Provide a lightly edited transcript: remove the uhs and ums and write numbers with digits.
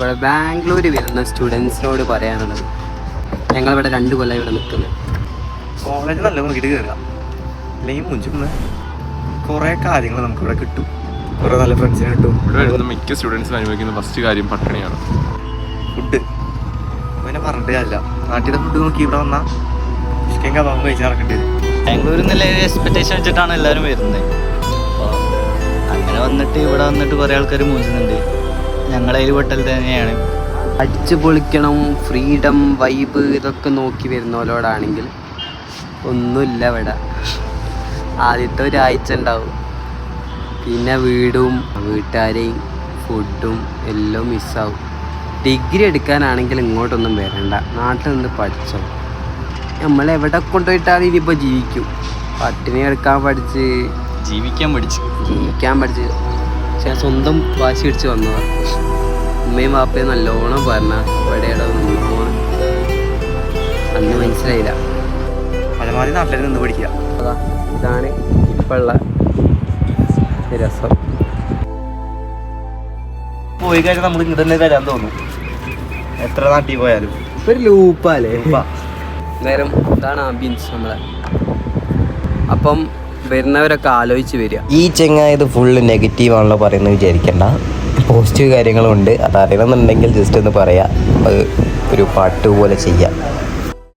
ഇവിടെ ബാംഗ്ലൂർ വരുന്ന സ്റ്റുഡൻസിനോട് പറയാനുള്ളത്, ഞങ്ങളിവിടെ 2 കൊല്ലം ഇവിടെ നിൽക്കുന്നത്. കോളേജ് നല്ല നോക്കിയിട്ട് കയറുക, അല്ലെങ്കിൽ മുഞ്ചുന്ന കുറേ കാര്യങ്ങൾ നമുക്കിവിടെ കിട്ടും. കുറേ നല്ല ഫ്രണ്ട്സിനെ കിട്ടും. ഇവിടെ വരുന്ന മിക്ക സ്റ്റുഡൻസിന് അനുഭവിക്കുന്ന ഫസ്റ്റ് കാര്യം പട്ടിണിയാണ്. ഫുഡ് പിന്നെ പറഞ്ഞിട്ട് കാര്യമില്ല. നാട്ടിലെ ഫുഡ് നോക്കി ഇവിടെ വന്നാൽ ചിക്കൻ കബാബ് കഴിച്ച് നടക്കേണ്ടി വരും. ബാംഗ്ലൂരിൽ നിന്നുള്ള എക്സ്പെക്ടേഷൻ വെച്ചിട്ടാണ് എല്ലാവരും വരുന്നത്. അപ്പോൾ അങ്ങനെ വന്നിട്ട് ഇവിടെ വന്നിട്ട് കുറേ ആൾക്കാർ മൂഞ്ചുന്നുണ്ട്. ഞങ്ങളതിൽ പെട്ടൽ തന്നെയാണ്. അടിച്ചു പൊളിക്കണം, ഫ്രീഡം, വൈബ് ഇതൊക്കെ നോക്കി വരുന്നവരോടാണെങ്കിൽ ഒന്നുമില്ല ഇവിടെ. ആദ്യത്തെ ഒരാഴ്ച ഉണ്ടാവും, പിന്നെ വീടും വീട്ടുകാരെയും ഫുഡും എല്ലാം മിസ്സാവും. ഡിഗ്രി എടുക്കാനാണെങ്കിൽ ഇങ്ങോട്ടൊന്നും വരണ്ട, നാട്ടിൽ നിന്ന് പഠിച്ചോ. നമ്മളെവിടെ കൊണ്ടുപോയിട്ടാണ് ഇനിയിപ്പോൾ ജീവിക്കും. പട്ടിണി എടുക്കാൻ പഠിച്ച് ജീവിക്കാൻ പഠിച്ച് പക്ഷെ സ്വന്തം വാശി പിടിച്ച് വന്നതാണ്. ഉമ്മയും വാപ്പയും നല്ലോണം പറഞ്ഞ ഇവിടെയുടെ നിന്നോണം അന്ന് മനസ്സിലായില്ല. പരമാവധി നാട്ടിൽ നിന്ന് പഠിക്കുക. അതാ ഇതാണ് ഇപ്പോഴുള്ള രസം. പോയി കഴിഞ്ഞാൽ നമ്മൾ ഇങ്ങോട്ട് തന്നെ വരാൻ തോന്നും, എത്ര നാട്ടിൽ പോയാലും. ഒരു ലൂപ്പല്ലേ നേരം. ഇതാണ് ആംബിയൻസ് നമ്മളെ. അപ്പം വരുന്നവരൊക്കെ ആലോചിച്ച് വരിക. ഈ ചെങ്ങായത് ഫുള്ള് നെഗറ്റീവ് ആണല്ലോ പറയുന്നത് വിചാരിക്കണ്ട, പോസിറ്റീവ് കാര്യങ്ങളും ഉണ്ട്. അതറിയണമെന്നുണ്ടെങ്കിൽ ജസ്റ്റ് ഒന്ന് പറയാം, അത് ഒരു പാട്ട് പോലെ ചെയ്യാം.